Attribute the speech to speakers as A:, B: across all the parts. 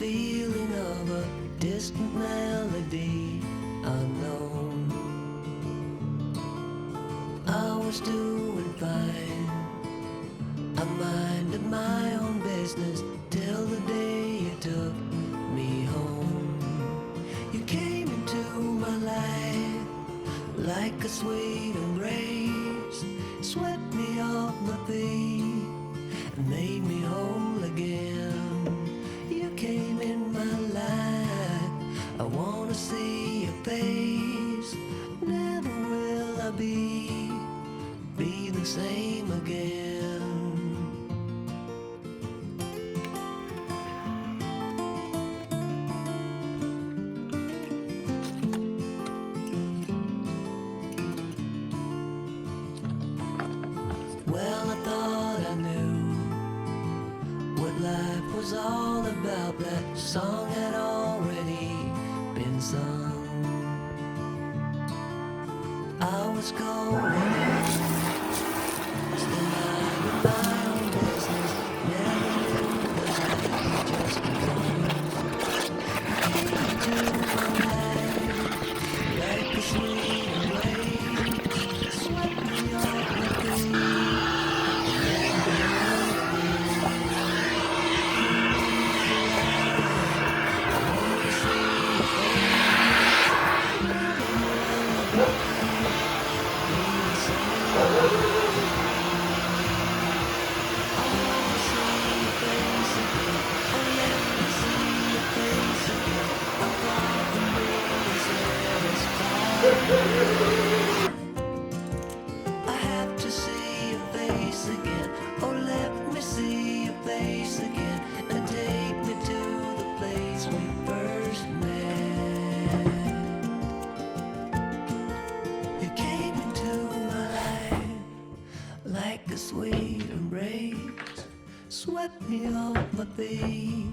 A: feeling of a distant melody unknown. I was doing fine, I minded my own business till the day you took me home. You came into my life like a sweet embrace, swept me off my feet and made me whole again. You came in my life, I wanna see your face. Never will I be the same again. Well, I thought I knew what life was all about. That song had already been sung. I was going still minding my own business. Never knew that life had just begun. Came into my life like a sweet embrace, swept me off my feet. I have to see your face again. Oh, let me see your face again, and take me to the place we first met. You came into my life like a sweet embrace, swept me off my feet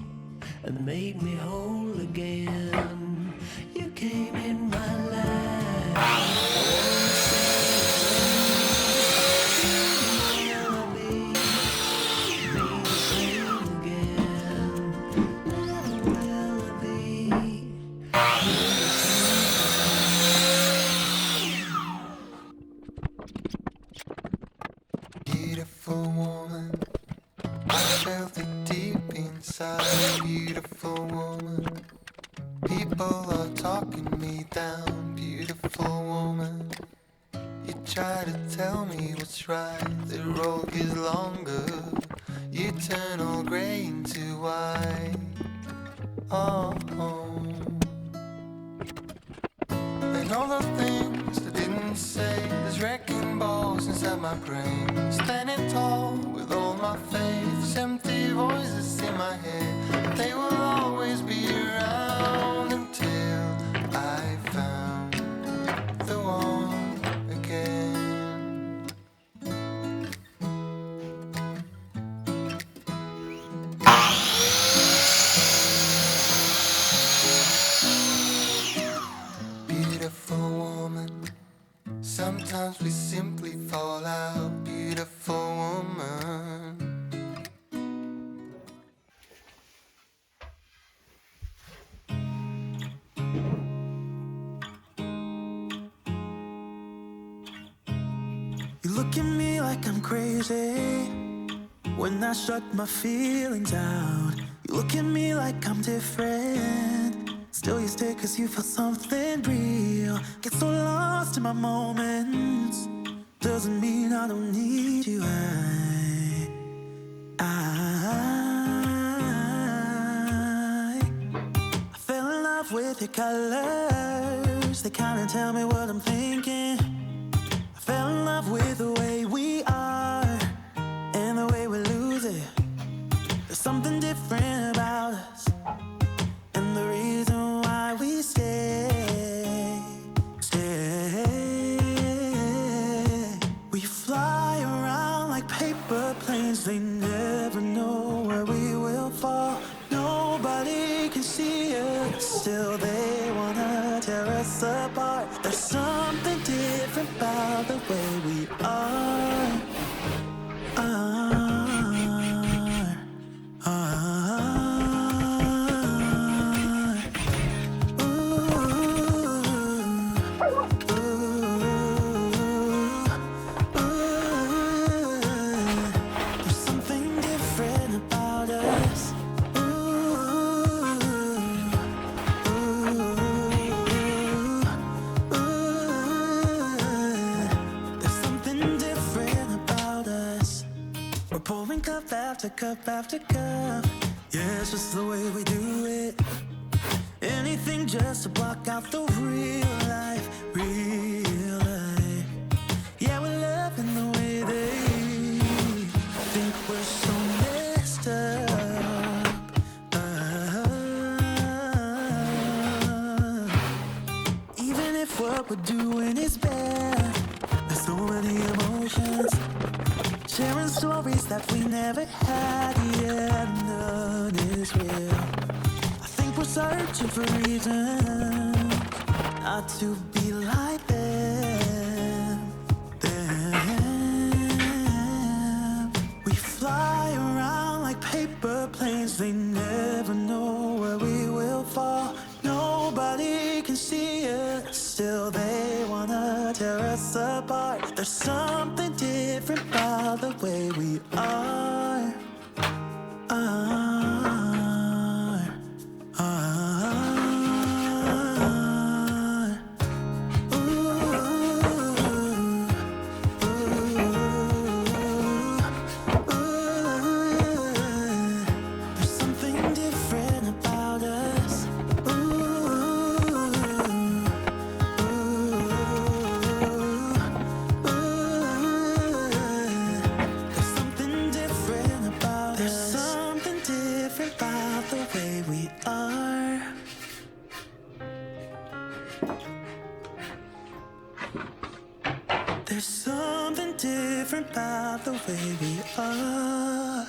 A: and made me whole again. You came in my life.
B: Beautiful woman, I felt it deep inside. Beautiful woman, people are talking me down. Beautiful woman, you try to tell me what's right. The road gets longer, you turn all grey into white. Oh, and all the things I didn't say, there's wrecking balls inside my brain. Standing tall with all my faith, empty voices in my head. They will always be around until I found the one again. Beautiful woman, sometimes we simply fall out. Beautiful woman.
C: You look at me like I'm crazy when I shut my feelings out. You look at me like I'm different, still you stay cause you feel something real. Get so lost in my moments, doesn't mean I don't need you. I fell in love with your colors, they kinda tell me what I'm thinking. I fell in love with the way we are and the way we lose it. There's something different about us and the reason why we stay. We fly around like paper planes, they never know where we will fall. Nobody can see us, still they wanna tear us apart. There's something different about the way we are. drinking cup after cup after cup. Yeah, it's just the way we do it. Anything just to block out the real life, real life. Yeah, we're loving the way they think we're so messed up. Even if what we're doing is bad, there's so many emotions. Sharing stories that we never had, yeah, none is real. I think we're searching for reasons not to be like them. We fly around like paper planes, they never know where we will fall. Nobody can see us, still they wanna tear us apart. There's something different about the way we are. There's something different about us. There's something different about us. There's something different about the way we are. There's something different about the way we are.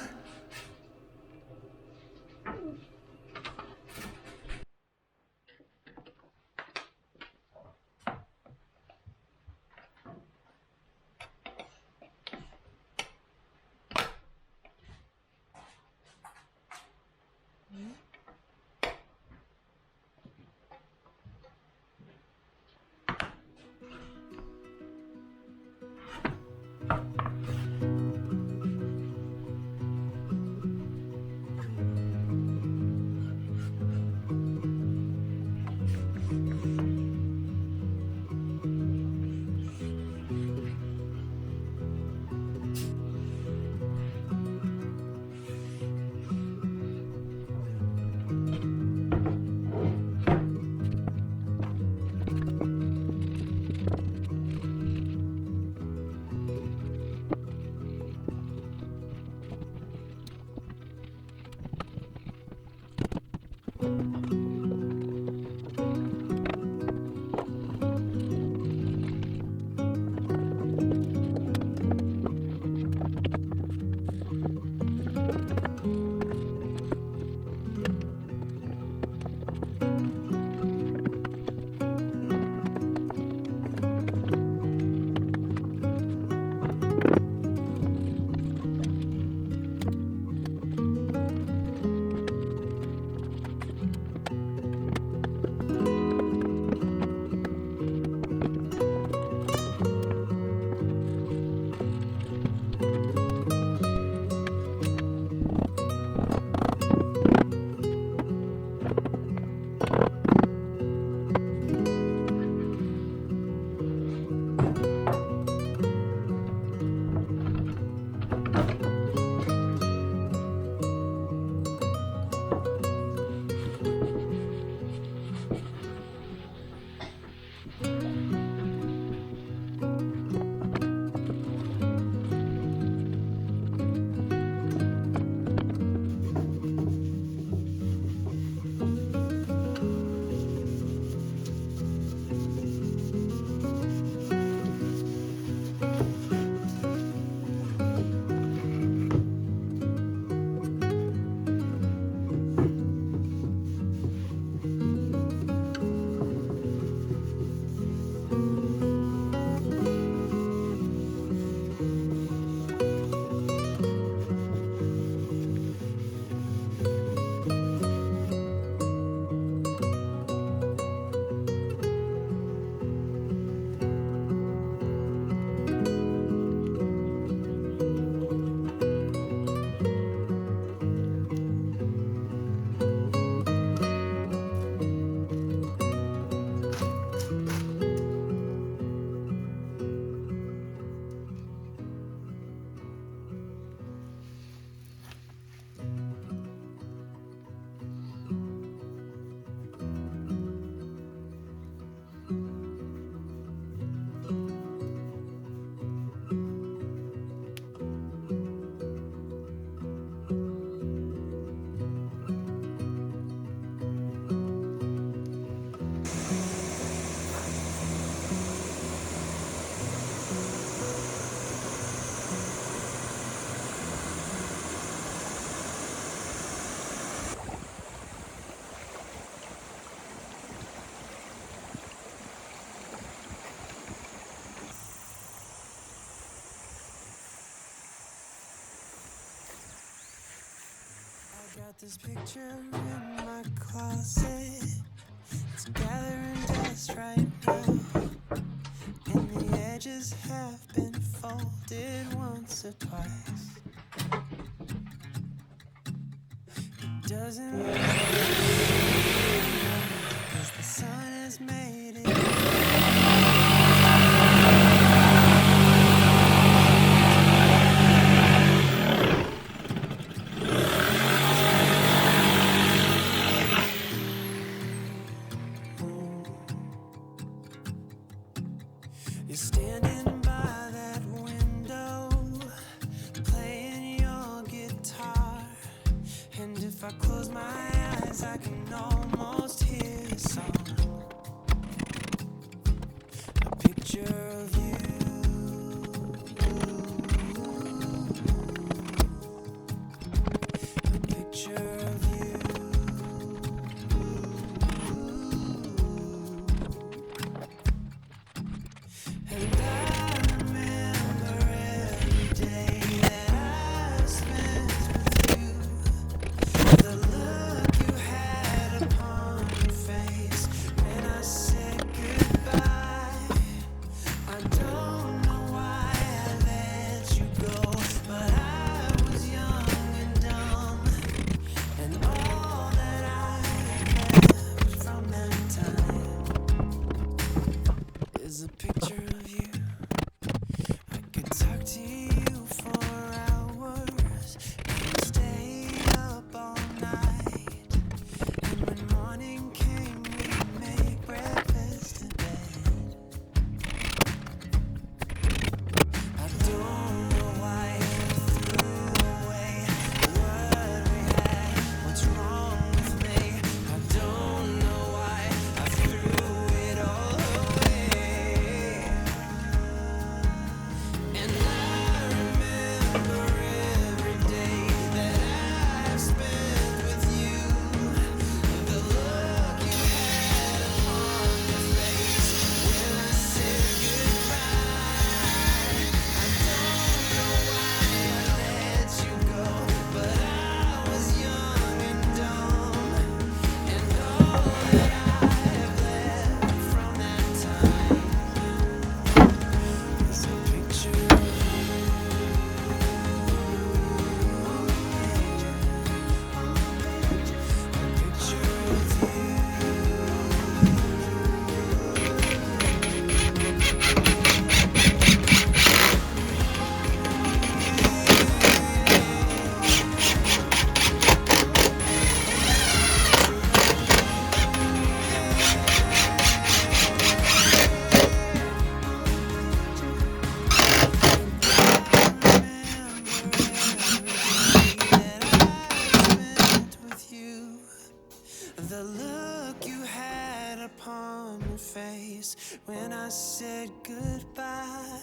C: got this picture in my closet. It's gathering dust right now, and the edges have been folded once or twice. It doesn't matter, 'cause the sun has made it. You're standing by that window, playing your guitar. And if I close my eyes, I can almost hear a song. A picture of you. A picture of you. And I remember every day that I spent with you. The look you had upon your face when I said goodbye. I don't know why I let you go, but I was young and dumb. And all that I left from that time is a picture of you. I could talk to you for hours and stay up all night. And when morning came, we'd make breakfast in bed. I don't know why you threw away what we had. What's wrong with me? I don't know why I threw it all away. And I remember every day that I've spent with you. The look you had upon your face when I said goodbye. I don't know why I let you go, but I was young and dumb. And all that I have left from that time is a picture of you. A picture of you. With you, the look you had upon your face when I said goodbye.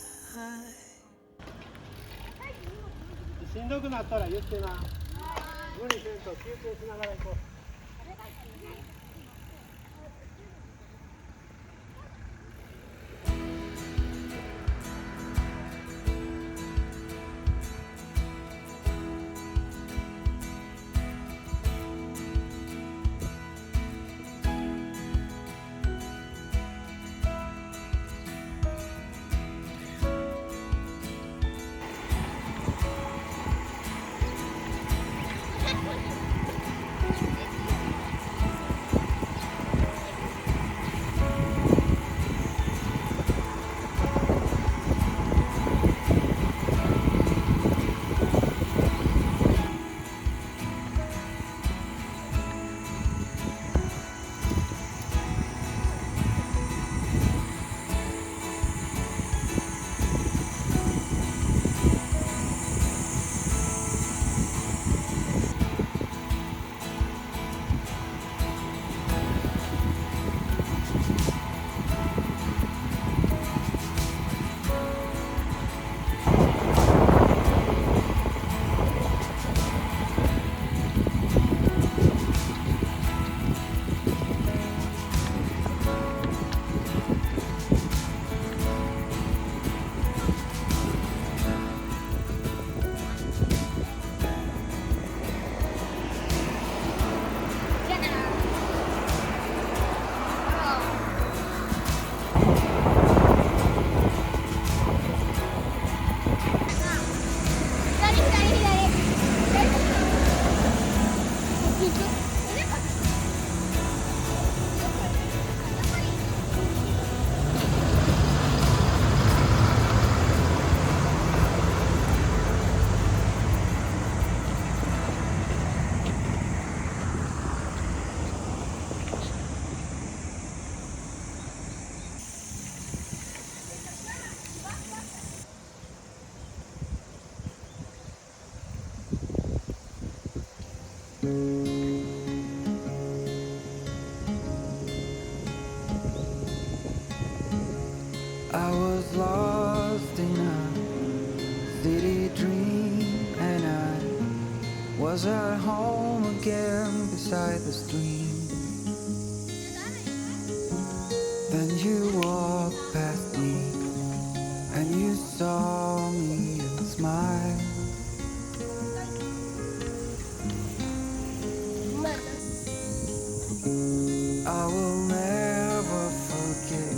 D: しんどくなったら言ってな。無理せんと休憩しながら行こう。
E: I was lost in a city dream, and I was at home again beside the stream. Then you walked past me, and you saw me and smiled. I will never forget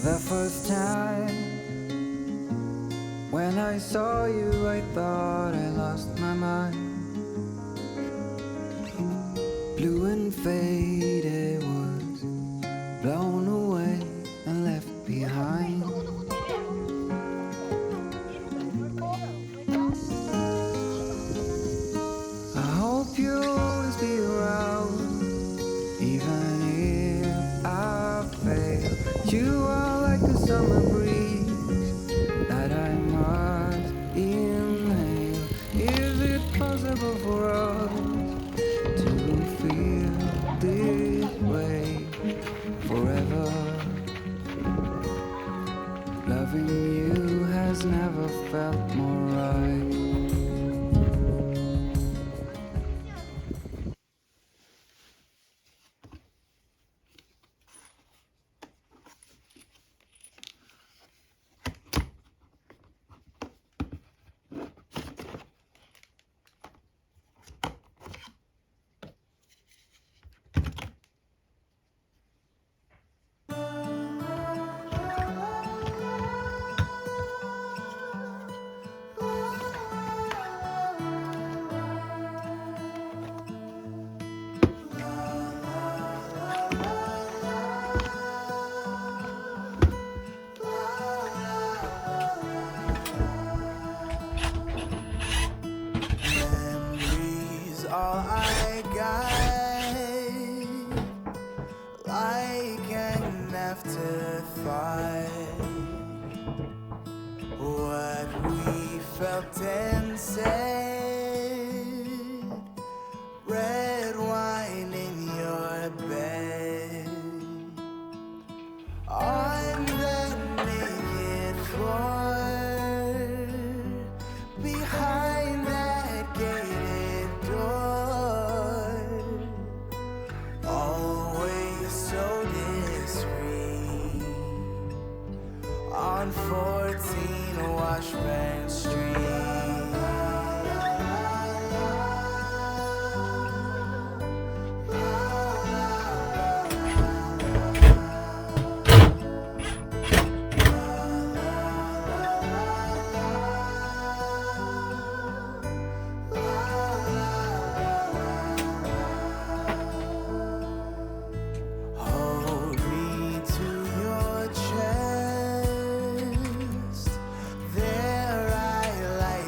E: the first time when I saw you. I thought I lost my mind. Blue and faded was blown away and left behind. I hope you'll always be around, even if I fail. You are like a summer breeze that I must inhale. Is it possible for us to feel this way forever? Loving you has never felt more right.
C: Memories all I got, like an afterthought. What we felt and said, red wine in your bed, on the naked floor, behind that gated door, always so discreet, on 14 Washburn Street. Hold me to your chest. There I lie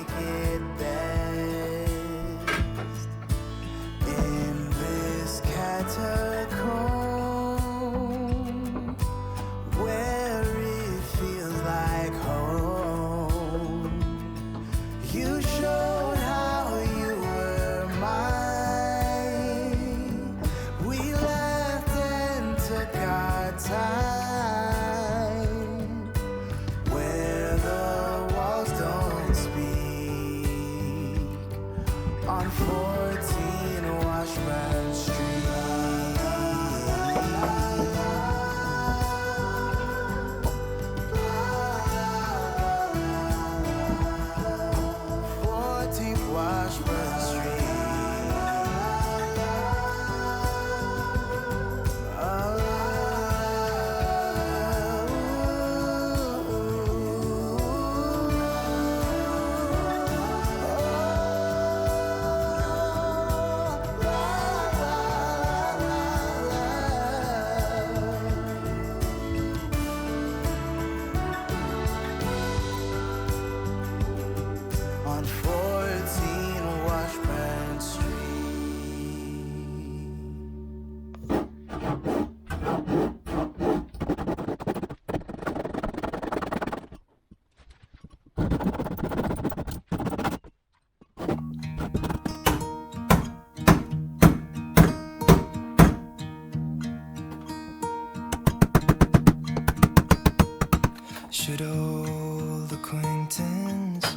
B: Should old acquaintance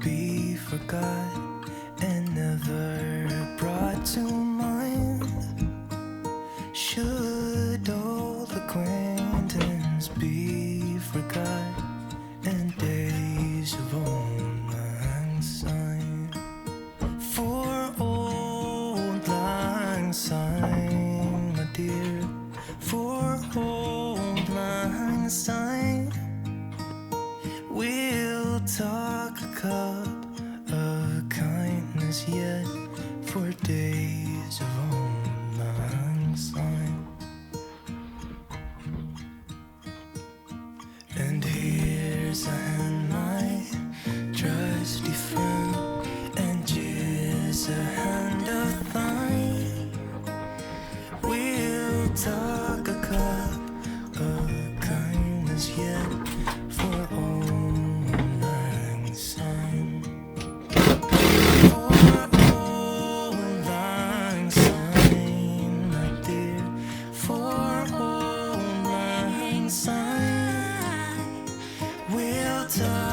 B: be forgot and never brought to mind? Should old acquaintance be forgot and days of old lang syne? For old lang syne, my dear, for old lang syne, we'll talk a cup of kindness yet for days of old lang syne. And here's a hand, my trusty friend, and here's a hand of thine. We'll talk a cup of kindness yet for old lang syne. For old lang syne, my dear, for old lang syne, we'll talk